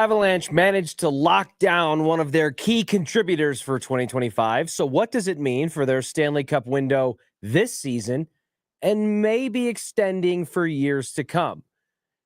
Avalanche managed to lock down one of their key contributors for 2025. So what does it mean for their Stanley Cup window this season and maybe extending for years to come?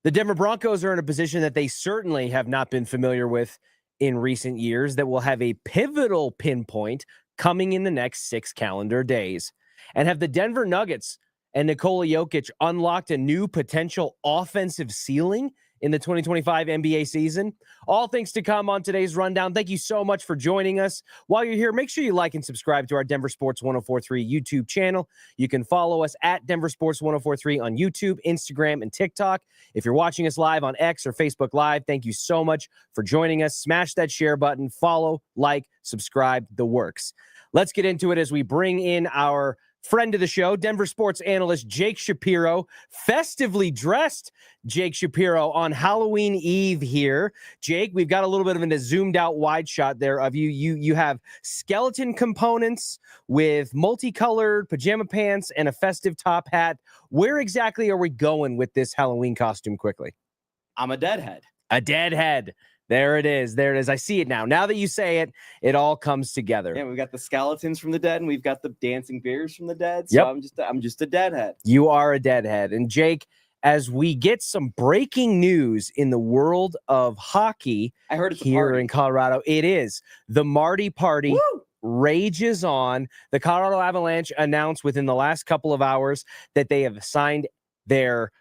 The Denver Broncos are in a position that they certainly have not been familiar with in recent years that will have a pivotal pinpoint coming in the next 6 calendar days. And have the Denver Nuggets and Nikola Jokic unlocked a new potential offensive ceiling in the 2025 NBA season? All things to come on today's rundown. Thank you so much for joining us. While you're here, make sure you like and subscribe to our Denver Sports 1043 YouTube channel. You can follow us at Denver Sports 1043 on YouTube, Instagram, and TikTok. If you're watching us live on X or Facebook Live, thank you so much for joining us. Smash that share button, follow, like, subscribe, the works. Let's get into it as we bring in our friend of the show, Denver sports analyst Jake Shapiro, festively dressed Jake Shapiro on Halloween Eve here. Jake, we've got a little bit of a zoomed out wide shot there of you. You have skeleton components with multicolored pajama pants and a festive top hat. Where exactly are we going with this Halloween costume quickly? I'm a deadhead. A deadhead. There it is. There it is. I see it now. Now that you say it, it all comes together. Yeah, we've got the skeletons from the dead, and we've got the dancing bears from the dead. So yep. I'm just a deadhead. You are a deadhead. And Jake, as we get some breaking news in the world of hockey, I heard it's here in Colorado, it is the Marty Party. Woo! Rages on. The Colorado Avalanche announced within the last couple of hours that they have signed their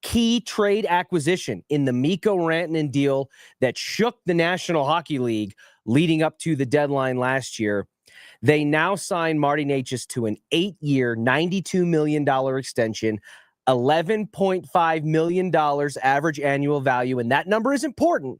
key trade acquisition in the Mikko Rantanen deal that shook the National Hockey League leading up to the deadline last year. They now sign Martin Necas to an 8-year, $92 million extension, $11.5 million average annual value. And that number is important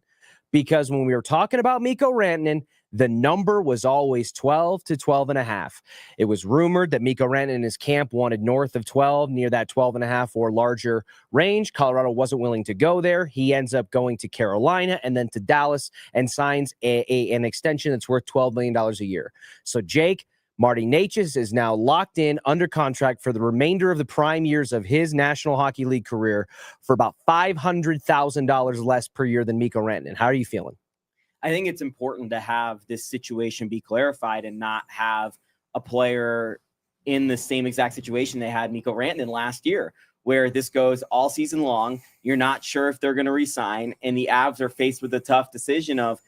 because when we were talking about Mikko Rantanen, the number was always 12 to 12 and a half. It was rumored that Mikko Rantanen and his camp wanted north of 12, near that 12 and a half or larger range. Colorado wasn't willing to go there. He ends up going to Carolina and then to Dallas and signs an extension that's worth $12 million a year. So Jake, Martin Necas is now locked in under contract for the remainder of the prime years of his National Hockey League career for about $500,000 less per year than Mikko Rantanen. How are you feeling? I think it's important to have this situation be clarified and not have a player in the same exact situation they had Mikko Rantanen last year, where this goes all season long. You're not sure if they're going to resign, and the Avs are faced with a tough decision of,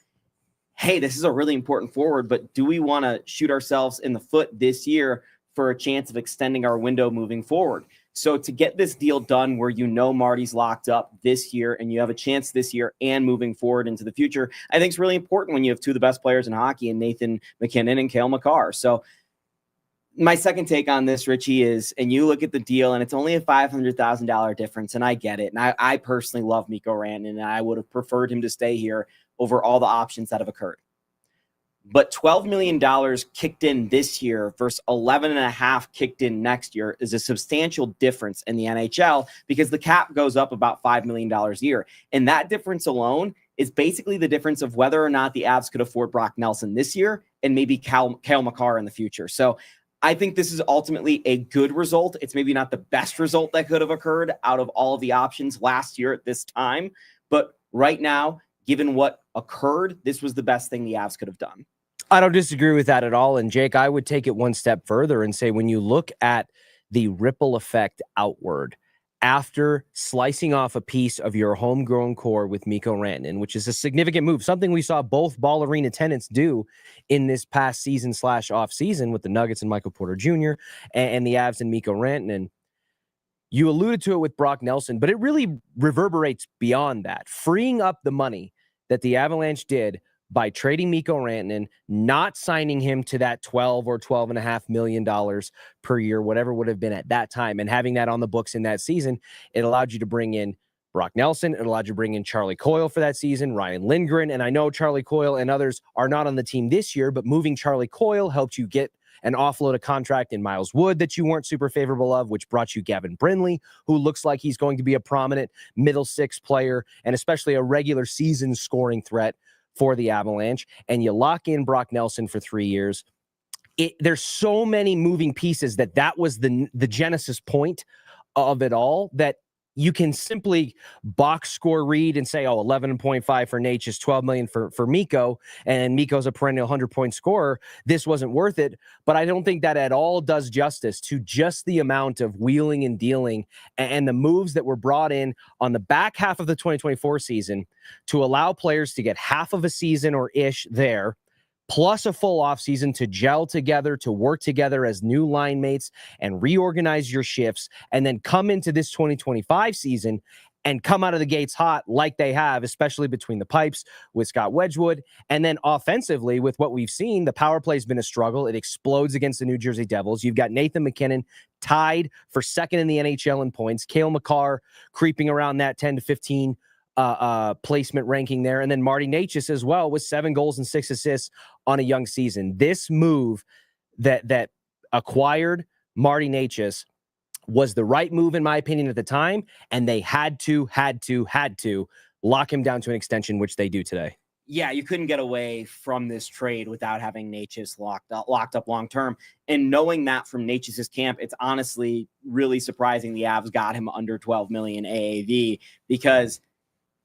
hey, this is a really important forward, but do we want to shoot ourselves in the foot this year for a chance of extending our window moving forward? So to get this deal done where you know Marty's locked up this year and you have a chance this year and moving forward into the future, I think it's really important when you have two of the best players in hockey in Nathan MacKinnon and Cale Makar. So my second take on this, Richie, is, and you look at the deal and it's only a $500,000 difference, and I get it. And I personally love Mikko Rantanen, and I would have preferred him to stay here over all the options that have occurred. But $12 million kicked in this year versus $11.5 million kicked in next year is a substantial difference in the NHL because the cap goes up about $5 million a year. And that difference alone is basically the difference of whether or not the Avs could afford Brock Nelson this year and maybe Cale Makar in the future. So I think this is ultimately a good result. It's maybe not the best result that could have occurred out of all of the options last year at this time. But right now, given what occurred, this was the best thing the Avs could have done. I don't disagree with that at all. And Jake, I would take it one step further and say, when you look at the ripple effect outward after slicing off a piece of your homegrown core with Mikko Rantanen, which is a significant move, something we saw both Ball Arena tenants do in this past season / off season with the Nuggets and Michael Porter Jr. and the Avs and Mikko Rantanen. You alluded to it with Brock Nelson, but it really reverberates beyond that, freeing up the money that the Avalanche did by trading Mikko Rantanen, not signing him to that $12 or $12.5 million per year, whatever would have been at that time, and having that on the books in that season. It allowed you to bring in Brock Nelson. It allowed you to bring in Charlie Coyle for that season, Ryan Lindgren. And I know Charlie Coyle and others are not on the team this year, but moving Charlie Coyle helped you get and offload a contract in Miles Wood that you weren't super favorable of, which brought you Gavin Brindley, who looks like he's going to be a prominent middle six player and especially a regular season scoring threat for the Avalanche. And you lock in Brock Nelson for 3 years. There's so many moving pieces that was the genesis point of it all, that you can simply box score read and say, 11.5 for Necas, 12 million for Mikko, and Mikko's a perennial 100-point scorer. This wasn't worth it. But I don't think that at all does justice to just the amount of wheeling and dealing and the moves that were brought in on the back half of the 2024 season to allow players to get half of a season or ish there, plus a full offseason to gel together, to work together as new line mates and reorganize your shifts, and then come into this 2025 season and come out of the gates hot like they have, especially between the pipes with Scott Wedgwood. And then offensively, with what we've seen, the power play has been a struggle. It explodes against the New Jersey Devils. You've got Nathan McKinnon tied for second in the NHL in points. Cale Makar creeping around that 10 to 15 placement ranking there. And then Martin Necas as well with 7 goals and 6 assists on a young season. This move that acquired Martin Necas was the right move, in my opinion, at the time. And they had to lock him down to an extension, which they do today. Yeah, you couldn't get away from this trade without having Necas locked up long term. And knowing that from Necas's camp, it's honestly really surprising the Avs got him under 12 million AAV, because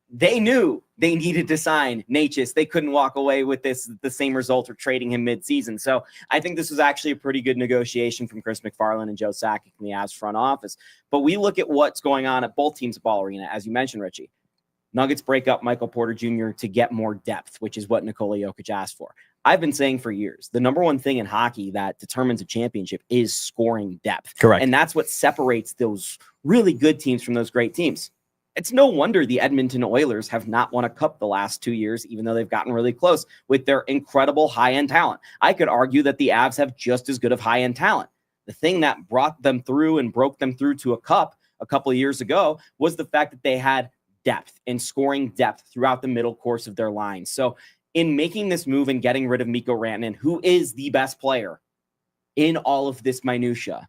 they knew they needed to sign Necas. They couldn't walk away with the same result of trading him mid-season. So I think this was actually a pretty good negotiation from Chris McFarland and Joe Sakic in the Avs front office. But we look at what's going on at both teams at Ball Arena, as you mentioned, Richie. Nuggets break up Michael Porter Jr. to get more depth, which is what Nikola Jokic asked for. I've been saying for years, the number one thing in hockey that determines a championship is scoring depth. Correct. And that's what separates those really good teams from those great teams. It's no wonder the Edmonton Oilers have not won a cup the last 2 years, even though they've gotten really close with their incredible high-end talent. I could argue that the Avs have just as good of high-end talent. The thing that brought them through and broke them through to a cup a couple of years ago was the fact that they had depth and scoring depth throughout the middle course of their line. So in making this move and getting rid of Mikko Rantanen, who is the best player in all of this minutia,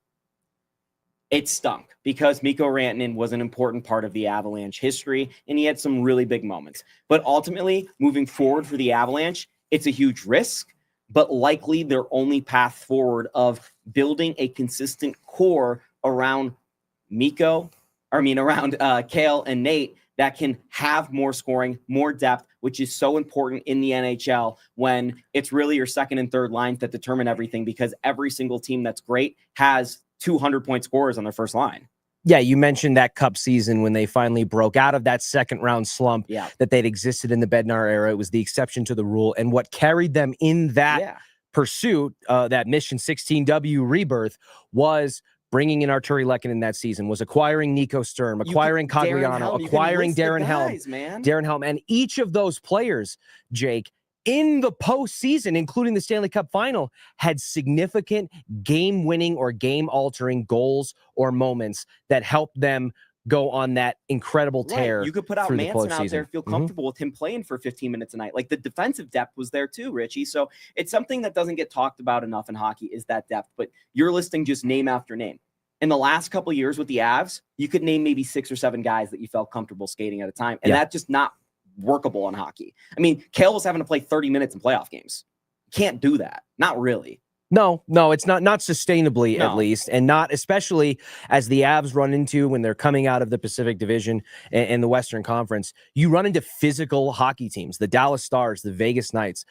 it stunk, because Mikko Rantanen was an important part of the Avalanche history, and he had some really big moments. But ultimately, moving forward for the Avalanche, it's a huge risk, but likely their only path forward of building a consistent core around Cale and Nate that can have more scoring, more depth, which is so important in the NHL when it's really your second and third lines that determine everything, because every single team that's great has 200-point scorers on their first line. Yeah, you mentioned that cup season when they finally broke out of that second round slump that they'd existed in the Bednar era. It was the exception to the rule. And what carried them in that pursuit, that Mission 16W rebirth, was bringing in Arturi Lehkonen that season, was acquiring Nico Sturm, acquiring Cogliano, acquiring Darren Helm. And each of those players, Jake, in the postseason, including the Stanley Cup final, had significant game-winning or game-altering goals or moments that helped them go on that incredible tear. You could put out Manson out there, feel comfortable with him playing for 15 minutes a night. Like, the defensive depth was there too, Richie. So it's something that doesn't get talked about enough in hockey, is that depth. But you're listing just name after name. In the last couple of years with the Avs, you could name maybe 6 or 7 guys that you felt comfortable skating at a time. And that's just not workable in hockey. I mean, Cale was having to play 30 minutes in playoff games. Can't do that. Not really. No, it's not sustainably, at least, and not especially as the Avs run into when they're coming out of the Pacific Division and the Western Conference. You run into physical hockey teams, the Dallas Stars, the Vegas Knights,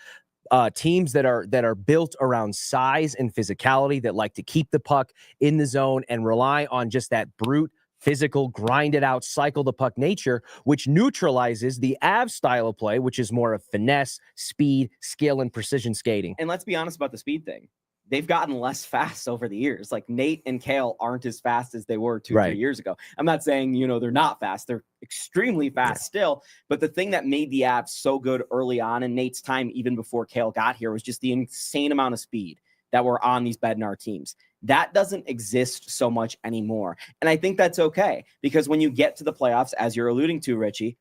teams that are built around size and physicality, that like to keep the puck in the zone and rely on just that brute physical, grind it out, cycle the puck nature, which neutralizes the Avs style of play, which is more of finesse, speed, skill, and precision skating. And let's be honest about the speed thing. They've gotten less fast over the years. Like, Nate and Cale aren't as fast as they were 2 or 3 years ago. I'm not saying, they're not fast. They're extremely fast still. But the thing that made the Avs so good early on in Nate's time, even before Cale got here, was just the insane amount of speed that were on these Bednar teams. That doesn't exist so much anymore. And I think that's okay, because when you get to the playoffs, as you're alluding to, Richie,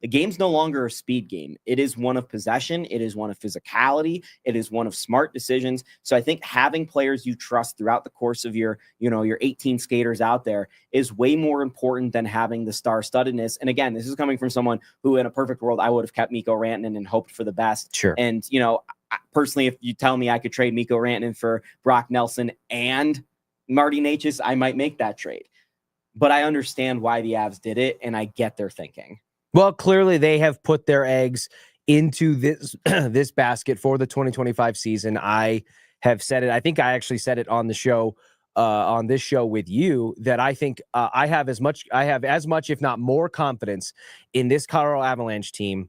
the game's no longer a speed game. It is one of possession. It is one of physicality. It is one of smart decisions. So I think having players you trust throughout the course of your 18 skaters out there is way more important than having the star-studdedness. And again, this is coming from someone who, in a perfect world, I would have kept Mikko Rantanen and hoped for the best. Sure. And, personally, if you tell me I could trade Mikko Rantanen for Brock Nelson and Marty Necas, I might make that trade. but I understand why the Avs did it, and I get their thinking. Well, clearly they have put their eggs into this this basket for the 2025 season. I have said it. I think I actually said it on the show, on this show with you, that I think I have as much, if not more, confidence in this Colorado Avalanche team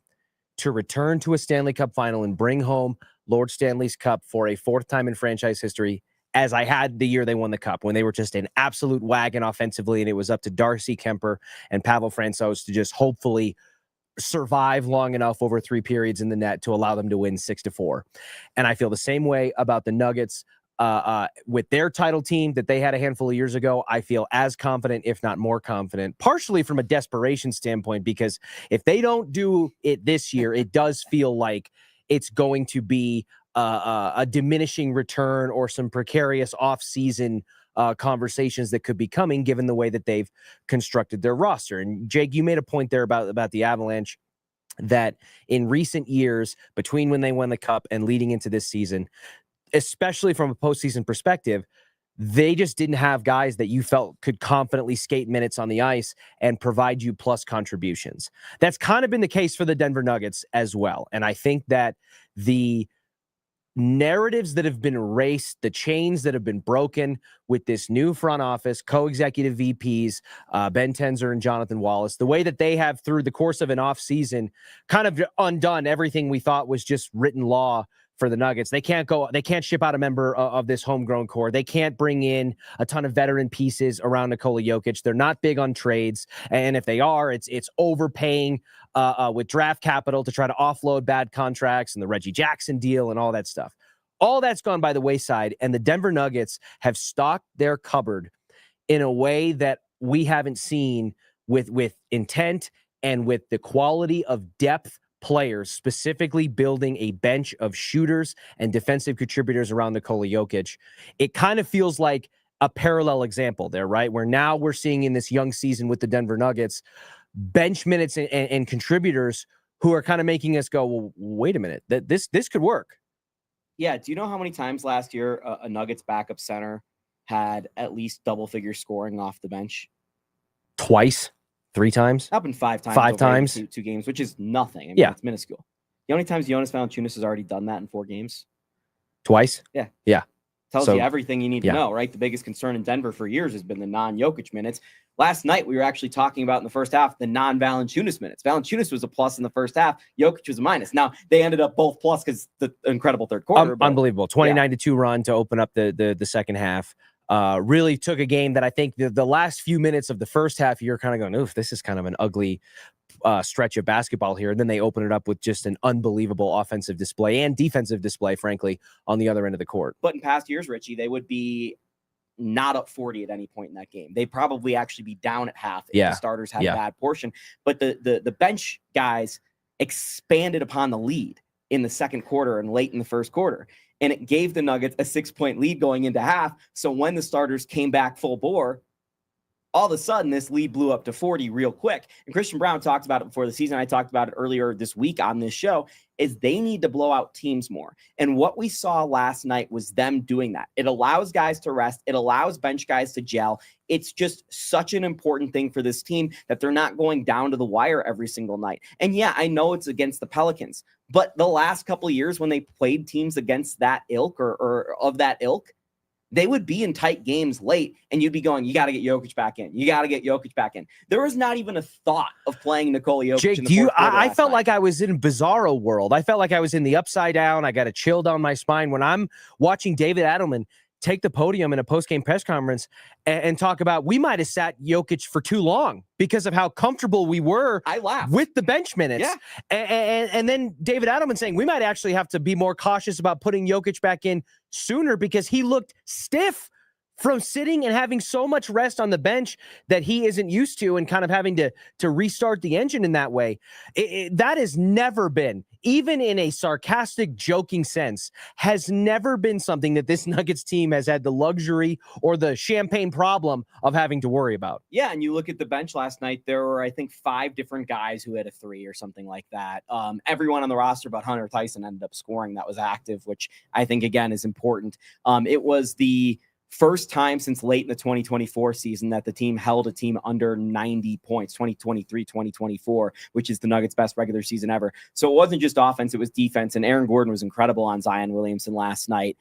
to return to a Stanley Cup final and bring home Lord Stanley's Cup for a fourth time in franchise history as I had the year they won the Cup, when they were just an absolute wagon offensively, and it was up to Darcy Kemper and Pavel Francouz to just hopefully survive long enough over 3 periods in the net to allow them to win 6-4. And I feel the same way about the Nuggets with their title team that they had a handful of years ago. I feel as confident, if not more confident, partially from a desperation standpoint, because if they don't do it this year, it does feel like it's going to be a diminishing return or some precarious off-season conversations that could be coming, given the way that they've constructed their roster. And Jake, you made a point there about the Avalanche, that in recent years, between when they won the Cup and leading into this season, especially from a postseason perspective, they just didn't have guys that you felt could confidently skate minutes on the ice and provide you plus contributions. That's kind of been the case for the Denver Nuggets as well. And I think that the narratives that have been erased, the chains that have been broken with this new front office, co-executive VPs, Ben Tenzer and Jonathan Wallace, the way that they have through the course of an off season kind of undone everything we thought was just written law for the Nuggets. They can't ship out a member of this homegrown core. They can't bring in a ton of veteran pieces around Nikola Jokic. They're not big on trades. And if they are, it's overpaying with draft capital to try to offload bad contracts and the Reggie Jackson deal and all that stuff. All that's gone by the wayside, and the Denver Nuggets have stocked their cupboard in a way that we haven't seen with intent and with the quality of depth players, specifically building a bench of shooters and defensive contributors around Nikola Jokic. It kind of feels like a parallel example there, right? Where now we're seeing in this young season with the Denver Nuggets, bench minutes and contributors who are kind of making us go, well, wait a minute, this could work. Yeah. Do you know how many times last year a Nuggets backup center had at least double-figure scoring off the bench? Twice? 3 times? Happened 5 times. 5 times. Two games, which is nothing. I mean, yeah. It's minuscule. You know how many times Jonas Valanciunas has already done that in 4 games? Twice? Yeah. Yeah. Tells you everything you need to know, right? The biggest concern in Denver for years has been the non-Jokic minutes. Last night, we were actually talking about in the first half the non-Valanciunas minutes. Valanciunas was a plus in the first half. Jokic was a minus. Now, they ended up both plus because the incredible third quarter. Unbelievable. 29-2 run to open up the second half. Really took a game that I think the last few minutes of the first half, you're kind of going, oof, this is kind of an ugly stretch of basketball here. And then they open it up with just an unbelievable offensive display and defensive display, frankly, on the other end of the court. But in past years, Richie, they would be not up 40 at any point in that game. They'd probably actually be down at half if the starters had a bad portion. But the bench guys expanded upon the lead in the second quarter and late in the first quarter. And it gave the Nuggets a 6-point lead going into half. So when the starters came back full bore, all of a sudden this lead blew up to 40 real quick. And Christian Brown talked about it before the season. I talked about it earlier this week on this show, is they need to blow out teams more. And what we saw last night was them doing that. It allows guys to rest. It allows bench guys to gel. It's just such an important thing for this team that they're not going down to the wire every single night. And yeah, I know it's against the Pelicans, but the last couple of years when they played teams against that ilk or of that ilk, they would be in tight games late, and you'd be going, you got to get Jokic back in. You got to get Jokic back in. There was not even a thought of playing Nikola Jokic Jake, in the fourth quarter I felt night. like I was in bizarro world. I felt like I was in the upside down. I got a chill down my spine when I'm watching David Adelman take the podium in a post-game press conference and talk about, we might have sat Jokic for too long because of how comfortable we were with the bench minutes. Yeah. And then David Adelman saying we might actually have to be more cautious about putting Jokic back in sooner because he looked stiff from sitting and having so much rest on the bench that he isn't used to, and kind of having to restart the engine in that way. That has never been, even in a sarcastic, joking sense, has never been something that this Nuggets team has had the luxury or the champagne problem of having to worry about. Yeah, and you look at the bench last night, there were, I think, 5 different guys who had a 3 or something like that. Everyone on the roster but Hunter Tyson ended up scoring that was active, which I think, again, is important. It was the First time since late in the 2024 season that the team held a team under 90 points, 2023, 2024, which is the Nuggets' best regular season ever. So it wasn't just offense, it was defense. And Aaron Gordon was incredible on Zion Williamson last night.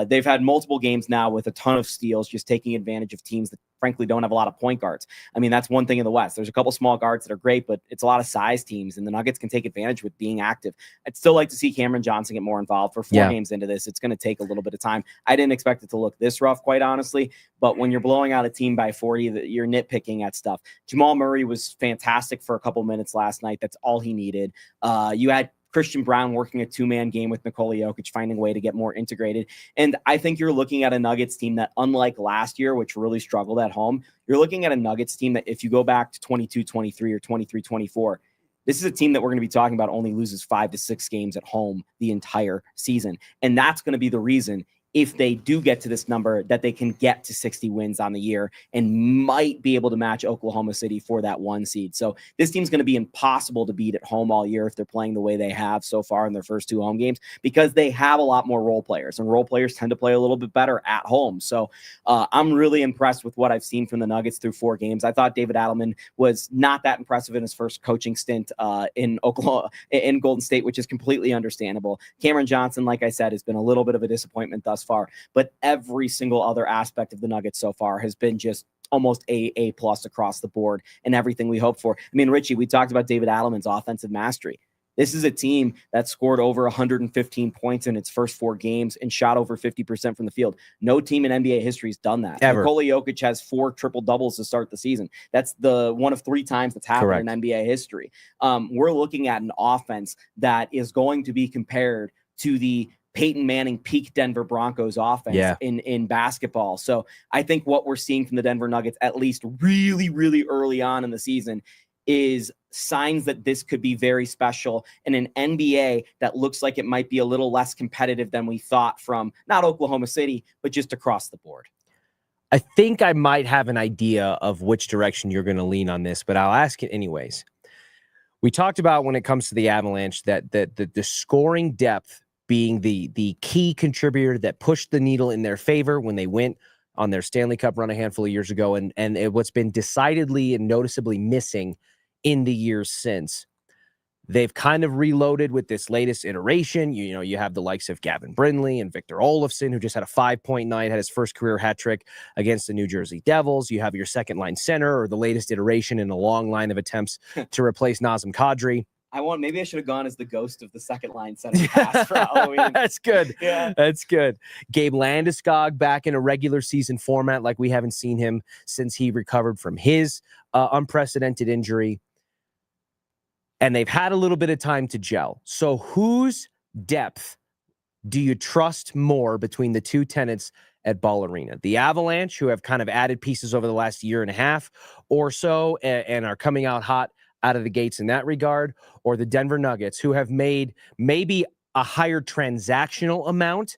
They've had multiple games now with a ton of steals, just taking advantage of teams that frankly don't have a lot of point guards. I mean, that's one thing in the West. There's a couple small guards that are great, but it's a lot of size teams, and the Nuggets can take advantage with being active. I'd still like to see Cameron Johnson get more involved. For 4 games into this, it's going to take a little bit of time. I didn't expect it to look this rough, quite honestly, but when you're blowing out a team by 40, you're nitpicking at stuff. Jamal Murray was fantastic for a couple minutes last night. That's all he needed. You had Christian Brown working a 2-man game with Nikola Jokic, finding a way to get more integrated. And I think you're looking at a Nuggets team that, unlike last year, which really struggled at home, you're looking at a Nuggets team that, if you go back to 22-23 or 23-24, this is a team that we're going to be talking about only loses 5 to 6 games at home the entire season. And that's going to be the reason, if they do get to this number, that they can get to 60 wins on the year and might be able to match Oklahoma City for that 1 seed. So this team's going to be impossible to beat at home all year if they're playing the way they have so far in their first 2 home games, because they have a lot more role players, and role players tend to play a little bit better at home. So I'm really impressed with what I've seen from the Nuggets through 4 games. I thought David Adelman was not that impressive in his first coaching stint in Golden State, which is completely understandable. Cameron Johnson, like I said, has been a little bit of a disappointment thus far, but every single other aspect of the Nuggets so far has been just almost A+ across the board, and everything we hoped for. I mean, Richie, we talked about David Adelman's offensive mastery. This is a team that scored over 115 points in its first 4 games and shot over 50% from the field. No team in NBA history has done that. Ever. Nikola Jokic has 4 triple doubles to start the season. That's the one of 3 times that's happened Correct. in NBA history. We're looking at an offense that is going to be compared to the Peyton Manning peak Denver Broncos offense in basketball. So I think what we're seeing from the Denver Nuggets, at least really, really early on in the season, is signs that this could be very special in an NBA that looks like it might be a little less competitive than we thought from not Oklahoma City, but just across the board. I think I might have an idea of which direction you're going to lean on this, but I'll ask it anyways. We talked about, when it comes to the Avalanche, that the scoring depth being the key contributor that pushed the needle in their favor when they went on their Stanley Cup run a handful of years ago, and what's been decidedly and noticeably missing in the years since. They've kind of reloaded with this latest iteration. You have the likes of Gavin Brindley and Victor Olofsson, who just had a 5-point night, had his first career hat trick against the New Jersey Devils. You have your second line center, or the latest iteration in a long line of attempts to replace Nazem Kadri. Maybe I should have gone as the ghost of the second line center pass for Halloween. That's good. Yeah. That's good. Gabe Landeskog back in a regular season format like we haven't seen him since he recovered from his unprecedented injury. And they've had a little bit of time to gel. So whose depth do you trust more between the 2 tenants at Ball Arena? The Avalanche, who have kind of added pieces over the last year and a half or so and are coming out hot out of the gates in that regard, or the Denver Nuggets, who have made maybe a higher transactional amount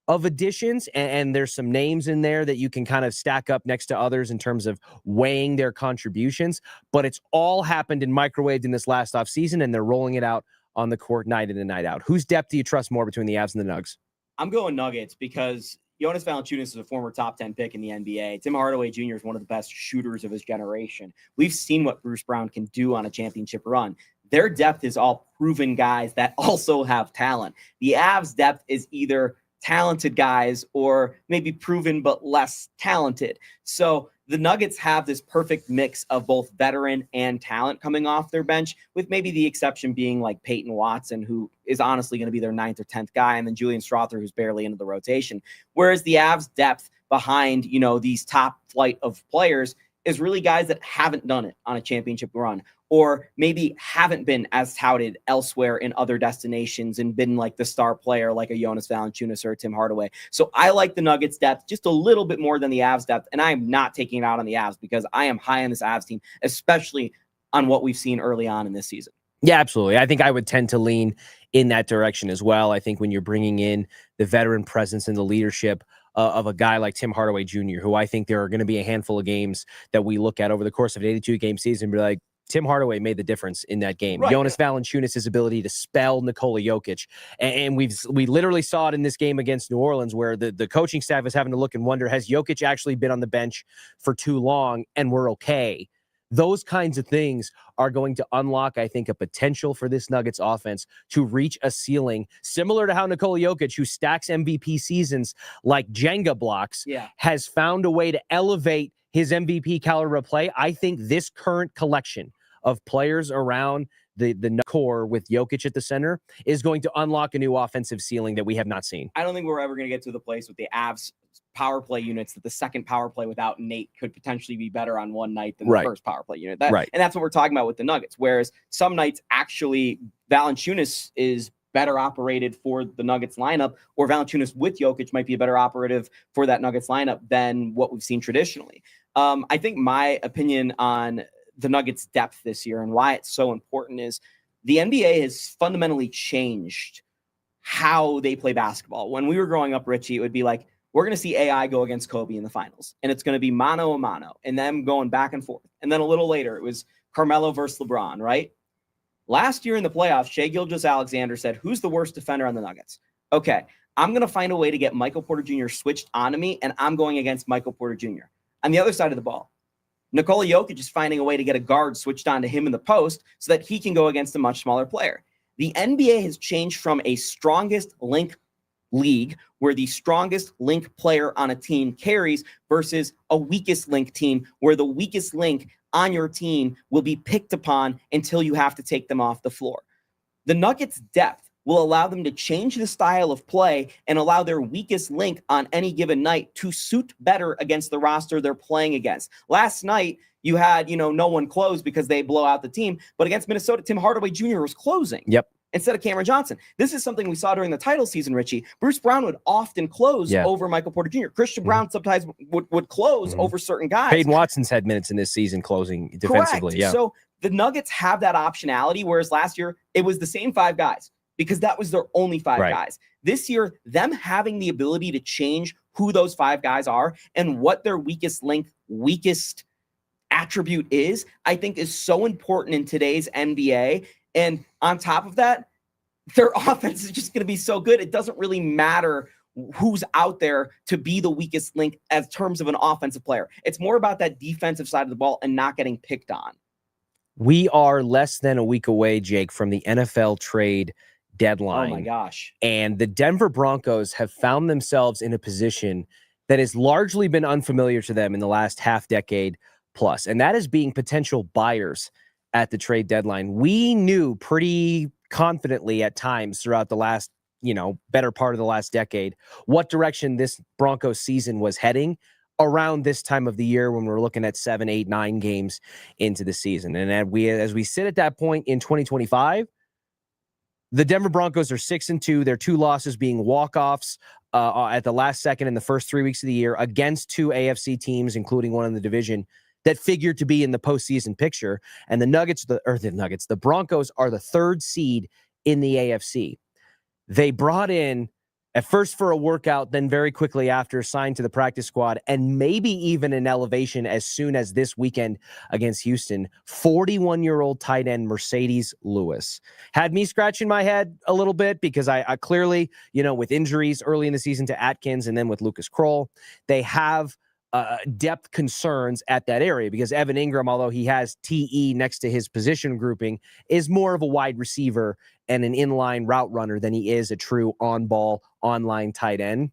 of additions, and there's some names in there that you can kind of stack up next to others in terms of weighing their contributions, but it's all happened and microwaved in this last offseason, and they're rolling it out on the court night in and night out. Whose depth do you trust more between the Avs and the Nugs? I'm going Nuggets because Jonas Valanciunas is a former top 10 pick in the NBA. Tim Hardaway Jr. is one of the best shooters of his generation. We've seen what Bruce Brown can do on a championship run. Their depth is all proven guys that also have talent. The Avs' depth is either talented guys or maybe proven but less talented. So the Nuggets have this perfect mix of both veteran and talent coming off their bench, with maybe the exception being like Peyton Watson, who is honestly going to be their 9th or 10th guy, and then Julian Strawther, who's barely into the rotation. Whereas the Avs' depth behind, these top flight of players is really guys that haven't done it on a championship run, or maybe haven't been as touted elsewhere in other destinations and been like the star player like a Jonas Valanciunas or a Tim Hardaway. So I like the Nuggets depth just a little bit more than the Avs depth, and I am not taking it out on the Avs because I am high on this Avs team, especially on what we've seen early on in this season. Yeah, absolutely. I think I would tend to lean in that direction as well. I think when you're bringing in the veteran presence and the leadership of a guy like Tim Hardaway Jr., who I think there are going to be a handful of games that we look at over the course of an 82-game season and be like, Tim Hardaway made the difference in that game. Right. Jonas Valanciunas' ability to spell Nikola Jokic. And we literally saw it in this game against New Orleans where the coaching staff is having to look and wonder, has Jokic actually been on the bench for too long and we're okay? Those kinds of things are going to unlock, I think, a potential for this Nuggets offense to reach a ceiling similar to how Nikola Jokic, who stacks MVP seasons like Jenga blocks, has found a way to elevate his MVP caliber of play. I think this current collection of players around the core with Jokic at the center is going to unlock a new offensive ceiling that we have not seen. I don't think we're ever going to get to the place with the Avs power play units that the second power play without Nate could potentially be better on one night than the first power play unit. And that's what we're talking about with the Nuggets. Whereas some nights actually Valanciunas is better operated for the Nuggets lineup, or Valanciunas with Jokic might be a better operative for that Nuggets lineup than what we've seen traditionally. I think my opinion on the Nuggets depth this year and why it's so important is the NBA has fundamentally changed how they play basketball. When we were growing up, Richie, it would be like, we're going to see AI go against Kobe in the finals, and it's going to be mano a mano, and them going back and forth. And then a little later, it was Carmelo versus LeBron, right? Last year in the playoffs, Shai Gilgeous-Alexander said, who's the worst defender on the Nuggets? Okay, I'm going to find a way to get Michael Porter Jr. switched onto me, and I'm going against Michael Porter Jr. On the other side of the ball, Nikola Jokic is finding a way to get a guard switched onto him in the post so that he can go against a much smaller player. The NBA has changed from a strongest link league where the strongest link player on a team carries versus a weakest link team where the weakest link on your team will be picked upon until you have to take them off the floor. The Nuggets' depth will allow them to change the style of play and allow their weakest link on any given night to suit better against the roster they're playing against. Last night, you had, no one close because they blow out the team, but against Minnesota, Tim Hardaway Jr. was closing. Instead of Cameron Johnson. This is something we saw during the title season, Richie. Bruce Brown would often close over Michael Porter Jr. Christian Brown sometimes would close over certain guys. Payton Watson's had minutes in this season closing defensively. Correct. So the Nuggets have that optionality, whereas last year it was the same five guys because that was their only five guys. This year, them having the ability to change who those five guys are and what their weakest link, weakest attribute is, I think is so important in today's NBA. And on top of that, their offense is just going to be so good. It doesn't really matter who's out there to be the weakest link as terms of an offensive player. It's more about that defensive side of the ball and not getting picked on. We are less than a week away, Jake, from the NFL trade deadline. Oh my gosh. And the Denver Broncos have found themselves in a position that has largely been unfamiliar to them in the last half decade plus. And that is being potential buyers at the trade deadline. We knew pretty confidently at times throughout the last, better part of the last decade, what direction this Broncos season was heading around this time of the year when we're looking at 7, 8, 9 games into the season. And as we sit at that point in 2025, the Denver Broncos are 6-2. Their 2 losses being walk-offs at the last second in the first 3 weeks of the year against 2 AFC teams, including one in the division that figured to be in the postseason picture. And the Broncos are the 3rd seed in the AFC. They brought in, at first for a workout, then very quickly after signed to the practice squad, and maybe even an elevation as soon as this weekend against Houston, 41-year-old tight end Mercedes Lewis. Had me scratching my head a little bit because I clearly, with injuries early in the season to Atkins and then with Lucas Kroll, they have depth concerns at that area because Evan Ingram, although he has TE next to his position grouping, is more of a wide receiver and an inline route runner than he is a true on-ball, online tight end.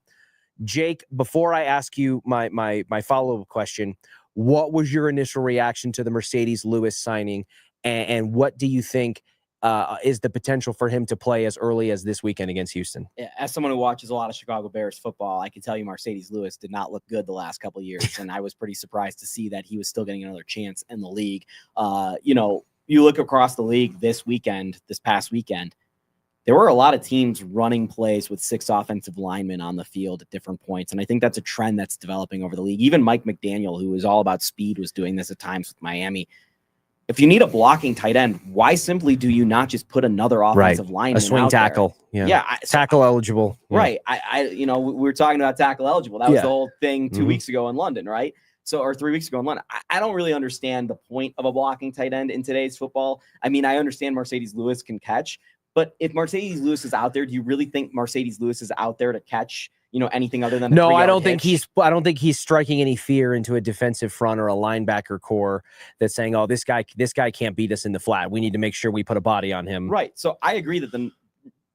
Jake, before I ask you my follow-up question, what was your initial reaction to the Mercedes Lewis signing, and what do you think is the potential for him to play as early as this weekend against Houston? As someone who watches a lot of Chicago Bears football, I can tell you Mercedes Lewis did not look good the last couple of years, and I was pretty surprised to see that he was still getting another chance in the league. You look across the league this past weekend, there were a lot of teams running plays with 6 offensive linemen on the field at different points, and I think that's a trend that's developing over the league. Even Mike McDaniel, who is all about speed, was doing this at times with Miami. If you need a blocking tight end, why simply do you not just put another offensive lineman, a swing tackle? Yeah, tackle eligible. Right. We were talking about tackle eligible. That was the whole thing 2 weeks ago in London, right? or 3 weeks ago in London. I don't really understand the point of a blocking tight end in today's football. I mean, I understand Mercedes Lewis can catch, but if Mercedes Lewis is out there, do you really think Mercedes Lewis is out there to catch, anything other than no? I don't think he's striking any fear into a defensive front or a linebacker core that's saying, "Oh, this guy can't beat us in the flat. We need to make sure we put a body on him." Right. So I agree that the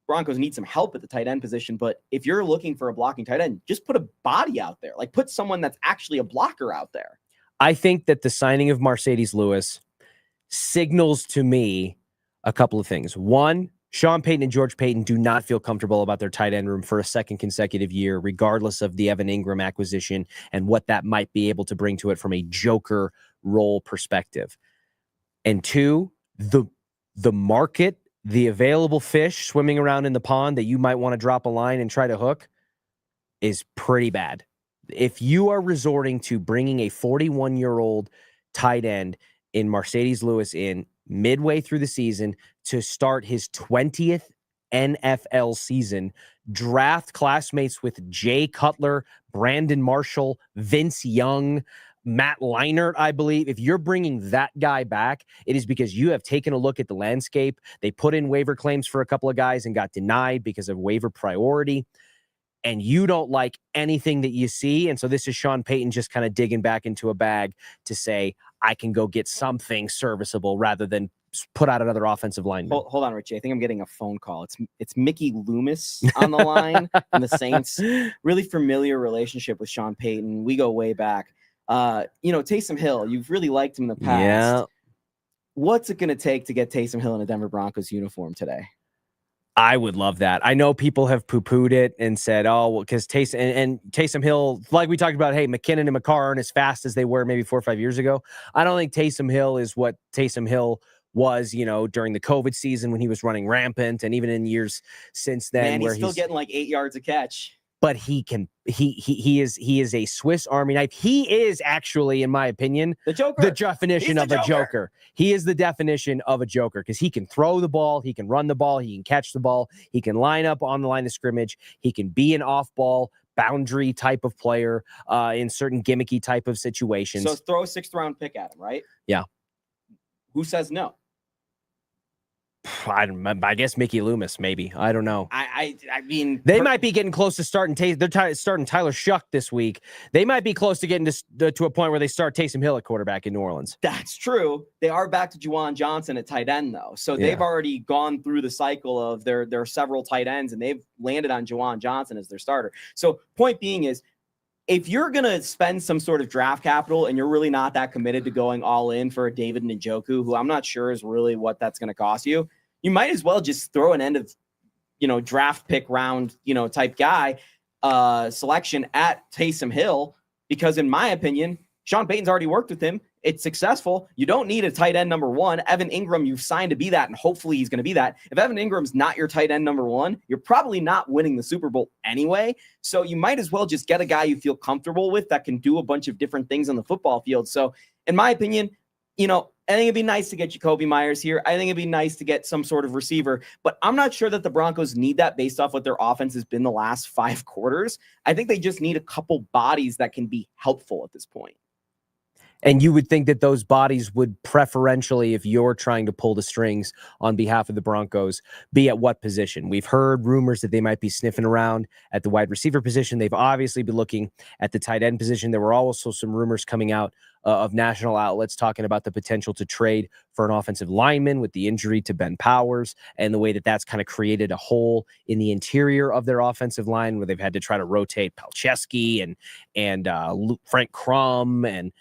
Broncos need some help at the tight end position, but if you're looking for a blocking tight end, just put a body out there. Like, put someone that's actually a blocker out there. I think that the signing of Mercedes Lewis signals to me a couple of things. One, Sean Payton and George Payton do not feel comfortable about their tight end room for a second consecutive year, regardless of the Evan Ingram acquisition and what that might be able to bring to it from a joker role perspective. And two, the market, the available fish swimming around in the pond that you might want to drop a line and try to hook is pretty bad. If you are resorting to bringing a 41-year-old tight end in Mercedes Lewis in midway through the season to start his 20th NFL season, draft classmates with Jay Cutler, Brandon Marshall, Vince Young, Matt Leinart, I believe. If you're bringing that guy back, it is because you have taken a look at the landscape. They put in waiver claims for a couple of guys and got denied because of waiver priority. And you don't like anything that you see. And so this is Sean Payton just kind of digging back into a bag to say, I can go get something serviceable rather than put out another offensive lineman. Hold on, Richie. I think I'm getting a phone call. It's Mickey Loomis on the line from the Saints. Really familiar relationship with Sean Payton. We go way back. Taysom Hill, you've really liked him in the past. Yeah. What's it going to take to get Taysom Hill in a Denver Broncos uniform today? I would love that. I know people have poo-pooed it and said, oh, well, because Taysom and Taysom Hill, like we talked about, hey, McKinnon and McCarr aren't as fast as they were maybe 4 or 5 years ago. I don't think Taysom Hill is what Taysom Hill was, during the COVID season when he was running rampant, and even in years since then. Man, where he's still getting like 8 yards a catch. But he is a Swiss Army knife. He is actually, in my opinion, the definition of a joker. He is the definition of a joker because he can throw the ball, he can run the ball, he can catch the ball, he can line up on the line of scrimmage, he can be an off-ball boundary type of player in certain gimmicky type of situations. So throw a 6th round pick at him, right? Yeah. Who says no? I guess Mickey Loomis, maybe. I don't know. I mean, they might be getting close to starting. They're starting Tyler Shuck this week. They might be close to getting to a point where they start Taysom Hill at quarterback in New Orleans. That's true. They are back to Juwan Johnson at tight end, though. So they've already gone through the cycle of their several tight ends, and they've landed on Juwan Johnson as their starter. So point being is, if you're going to spend some sort of draft capital and you're really not that committed to going all in for a David Njoku, who I'm not sure is really what that's going to cost you, you might as well just throw an end of, draft pick round, type guy selection at Taysom Hill, because in my opinion, Sean Payton's already worked with him. It's successful. You don't need a tight end number one. Evan Ingram, you've signed to be that, and hopefully he's going to be that. If Evan Ingram's not your tight end number one, you're probably not winning the Super Bowl anyway. So you might as well just get a guy you feel comfortable with that can do a bunch of different things on the football field. So in my opinion, I think it'd be nice to get Jacoby Myers here. I think it'd be nice to get some sort of receiver, but I'm not sure that the Broncos need that based off what their offense has been the last 5 quarters. I think they just need a couple bodies that can be helpful at this point. And you would think that those bodies would preferentially, if you're trying to pull the strings on behalf of the Broncos, be at what position? We've heard rumors that they might be sniffing around at the wide receiver position. They've obviously been looking at the tight end position. There were also some rumors coming out of national outlets talking about the potential to trade for an offensive lineman with the injury to Ben Powers and the way that that's kind of created a hole in the interior of their offensive line where they've had to try to rotate Palczewski and Frank Crum and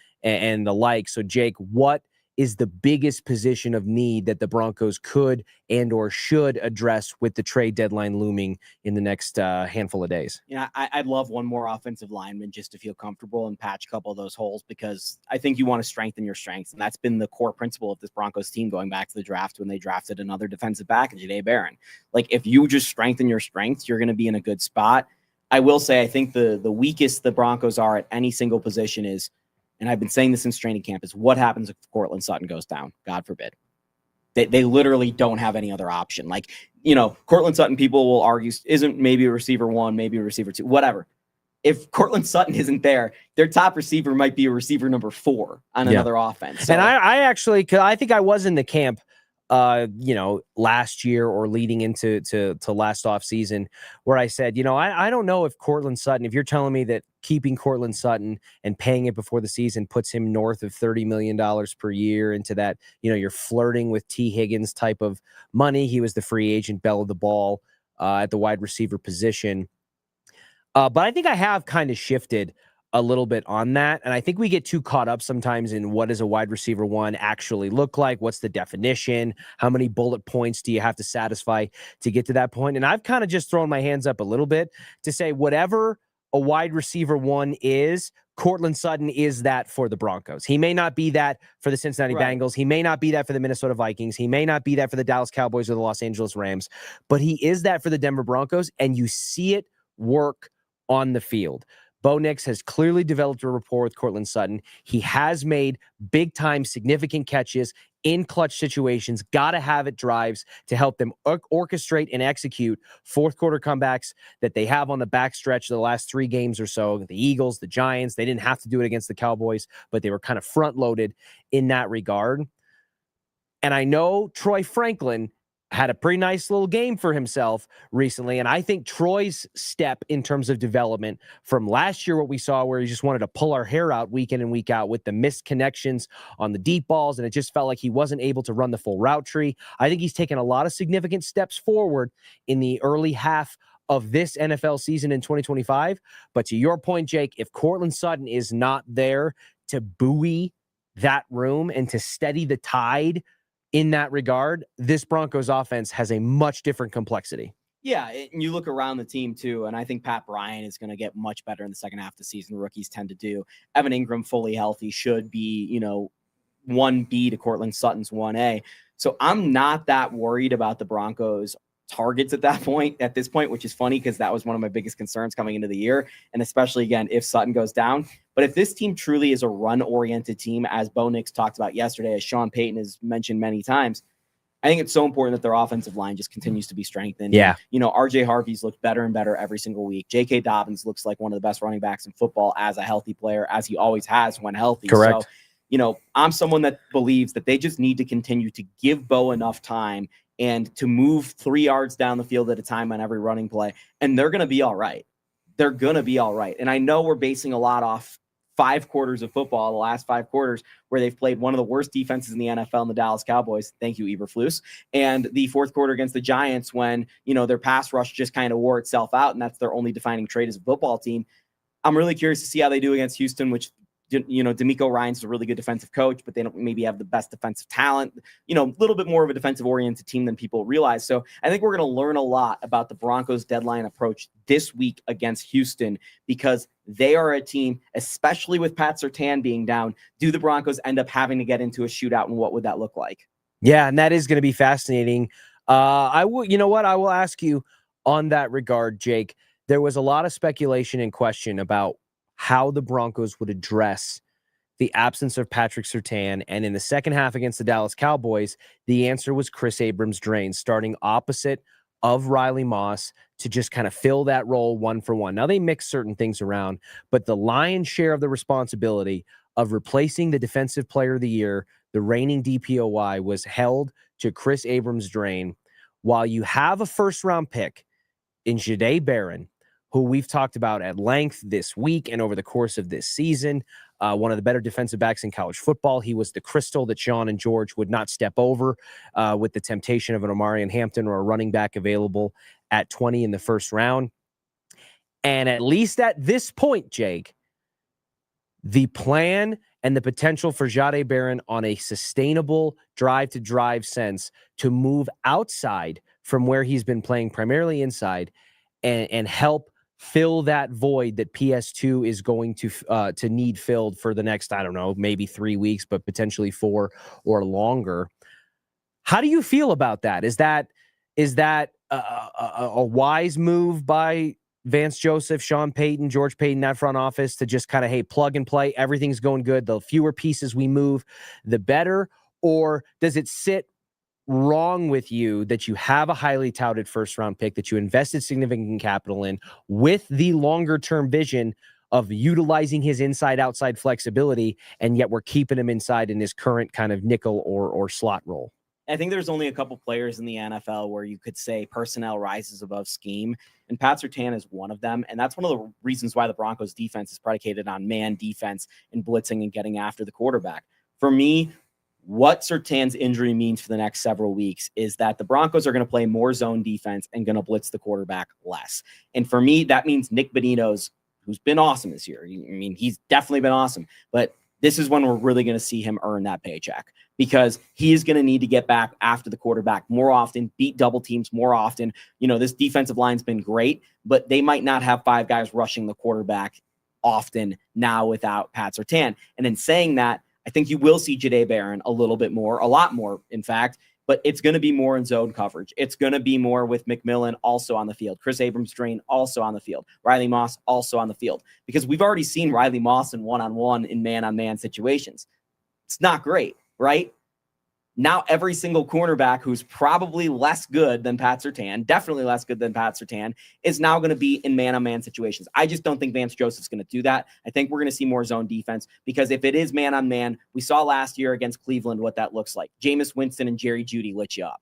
the like. So, Jake, what is the biggest position of need that the Broncos could and or should address with the trade deadline looming in the next handful of days? Yeah, I'd love one more offensive lineman just to feel comfortable and patch a couple of those holes, because I think you want to strengthen your strengths. And that's been the core principle of this Broncos team going back to the draft when they drafted another defensive back, Jahdae Barron. Like, if you just strengthen your strengths, you're going to be in a good spot. I will say, I think the weakest the Broncos are at any single position is, and I've been saying this since training camp, is what happens if Courtland Sutton goes down? God forbid. They literally don't have any other option. Like, Courtland Sutton, people will argue, isn't maybe a receiver one, maybe a receiver two, whatever. if Cortland Sutton isn't there, their top receiver might be a receiver number 4 on another offense. So. And I actually, cause I think I was in the camp, last year or leading into last off season where I said, I don't know if Cortland Sutton, if you're telling me that keeping Cortland Sutton and paying it before the season puts him north of $30 million per year into that, you're flirting with T. Higgins type of money. He was the free agent belle of the ball at the wide receiver position. But I think I have kind of shifted a little bit on that. And I think we get too caught up sometimes in what does a wide receiver 1 actually look like? What's the definition? How many bullet points do you have to satisfy to get to that point? And I've kind of just thrown my hands up a little bit to say whatever a wide receiver 1 is, Cortland Sutton is that for the Broncos. He may not be that for the Cincinnati Bengals. He may not be that for the Minnesota Vikings. He may not be that for the Dallas Cowboys or the Los Angeles Rams, but he is that for the Denver Broncos. And you see it work on the field. Bo Nix has clearly developed a rapport with Cortland Sutton. He has made big-time significant catches in clutch situations, gotta have it drives to help them orchestrate and execute fourth quarter comebacks that they have on the backstretch of the last 3 games or so. The Eagles, the Giants, they didn't have to do it against the Cowboys, but they were kind of front-loaded in that regard. And I know Troy Franklin had a pretty nice little game for himself recently. And I think Troy's step in terms of development from last year, what we saw where he just wanted to pull our hair out week in and week out with the missed connections on the deep balls. And it just felt like he wasn't able to run the full route tree. I think he's taken a lot of significant steps forward in the early half of this NFL season in 2025. But to your point, Jake, if Cortland Sutton is not there to buoy that room and to steady the tide in that regard, this Broncos offense has a much different complexity. Yeah, and you look around the team too, and I think Pat Bryant is going to get much better in the second half of the season. Rookies tend to do. Evan Ingram fully healthy should be, 1B to Cortland Sutton's 1A. So I'm not that worried about the Broncos targets at this point, which is funny because that was one of my biggest concerns coming into the year. And especially again, if Sutton goes down, but if this team truly is a run oriented team, as Bo Nix talked about yesterday, as Sean Payton has mentioned many times, I think it's so important that their offensive line just continues to be strengthened. Yeah. RJ Harvey's looked better and better every single week. J.K. Dobbins looks like one of the best running backs in football as a healthy player, as he always has when healthy. Correct. So, I'm someone that believes that they just need to continue to give Bo enough time and to move 3 yards down the field at a time on every running play. And they're going to be all right. They're going to be all right. And I know we're basing a lot off 5 quarters of football, the last 5 quarters, where they've played one of the worst defenses in the NFL in the Dallas Cowboys. Thank you, Eberflus. And the fourth quarter against the Giants when, their pass rush just kind of wore itself out. And that's their only defining trait as a football team. I'm really curious to see how they do against Houston, which, D'Amico Ryans is a really good defensive coach, but they don't maybe have the best defensive talent, a little bit more of a defensive oriented team than people realize. So I think we're going to learn a lot about the Broncos deadline approach this week against Houston, because they are a team, especially with Pat Surtain being down. Do the Broncos end up having to get into a shootout, and what would that look like? Yeah. And that is going to be fascinating. I will ask you on that regard, Jake. There was a lot of speculation and question about how the Broncos would address the absence of Patrick Surtain. And in the second half against the Dallas Cowboys, the answer was Chris Abrams-Draine starting opposite of Riley Moss to just kind of fill that role 1-for-1. Now, they mix certain things around, but the lion's share of the responsibility of replacing the Defensive Player of the Year, the reigning DPOY, was held to Chris Abrams-Draine, while you have a first-round pick in Jahdae Barron, who we've talked about at length this week and over the course of this season. One of the better defensive backs in college football. He was the crystal that Sean and George would not step over with the temptation of an Omarion Hampton or a running back available at 20 in the first round. And at least at this point, Jake, the plan and the potential for Jahdae Barron on a sustainable drive-to-drive sense to move outside from where he's been playing primarily inside and help fill that void that PS2 is going to need filled for the next, I don't know, maybe 3 weeks, but potentially 4 or longer. How do you feel about that? Is that a wise move by Vance Joseph, Sean Payton, George Payton, that front office to just kind of, hey, plug and play, everything's going good, the fewer pieces we move, the better? Or does it sit wrong with you that you have a highly touted first round pick that you invested significant capital in with the longer term vision of utilizing his inside outside flexibility, and yet we're keeping him inside in his current kind of nickel or slot role? I think there's only a couple players in the NFL where you could say personnel rises above scheme, and Pat Surtain is one of them. And that's one of the reasons why the Broncos defense is predicated on man defense and blitzing and getting after the quarterback. For me, what Surtain's injury means for the next several weeks is that the Broncos are going to play more zone defense and going to blitz the quarterback less. And for me, that means Nick Bonitto's, who's been awesome this year. I mean, he's definitely been awesome, but this is when we're really going to see him earn that paycheck, because he is going to need to get back after the quarterback more often, beat double teams more often. You know, this defensive line's been great, but they might not have 5 guys rushing the quarterback often now without Pat Surtain. And in saying that, I think you will see Jahdae Barron a little bit more, a lot more, in fact, but it's going to be more in zone coverage. It's going to be more with McMillan also on the field, Chris Abrams-Drain also on the field, Riley Moss also on the field, because we've already seen Riley Moss in one-on-one in man-on-man situations. It's not great, right? Now every single cornerback who's probably less good than Pat Surtain, definitely less good than Pat Surtain, is now going to be in man-on-man situations. I just don't think Vance Joseph's going to do that. I think we're going to see more zone defense, because if it is man-on-man, we saw last year against Cleveland what that looks like. Jameis Winston and Jerry Jeudy lit you up.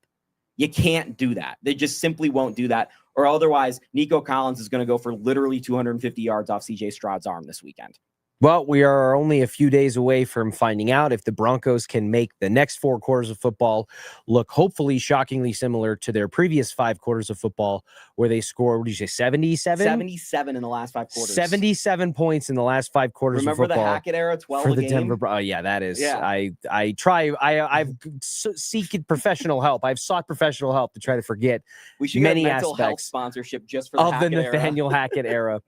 You can't do that. They just simply won't do that, or otherwise Nico Collins is going to go for literally 250 yards off C.J. Stroud's arm this weekend. Well, we are only a few days away from finding out if the Broncos can make the next 4 quarters of football look hopefully shockingly similar to their previous 5 quarters of football, where they scored, what did you say, 77? 77 in the last 5 quarters. 77 points in the last 5 quarters of football. Remember the Hackett era, 12 for a the game? Denver Broncos. Oh, yeah, that is. Yeah. I've sought professional help. I've sought professional help to try to forget We should many get mental health aspects sponsorship just for the of the Hackett era. Nathaniel Hackett era.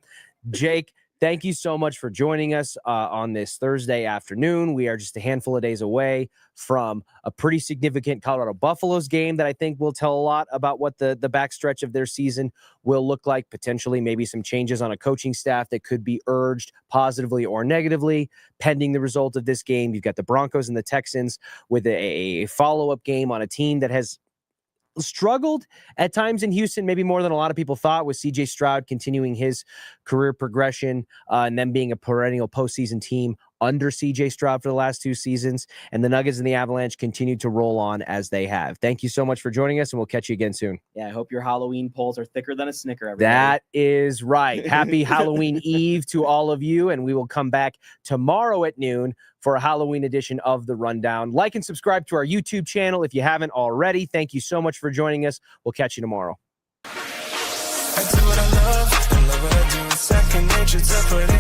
Jake, thank you so much for joining us on this Thursday afternoon. We are just a handful of days away from a pretty significant Colorado Buffaloes game that I think will tell a lot about what the backstretch of their season will look like. Potentially maybe some changes on a coaching staff that could be urged positively or negatively pending the result of this game. You've got the Broncos and the Texans with a follow-up game on a team that has struggled at times in Houston, maybe more than a lot of people thought, with CJ Stroud continuing his career progression and then being a perennial postseason team under CJ Stroud for the last 2 seasons. And the Nuggets and the Avalanche continue to roll on as they have. Thank you so much for joining us, and we'll catch you again soon. Yeah, I hope your Halloween poles are thicker than a Snicker. Everybody. That is right. Happy Halloween Eve to all of you, and we will come back tomorrow at noon for a Halloween edition of The Rundown. Like and subscribe to our YouTube channel if you haven't already. Thank you so much for joining us. We'll catch you tomorrow. I do what I love what I do. Second nature to put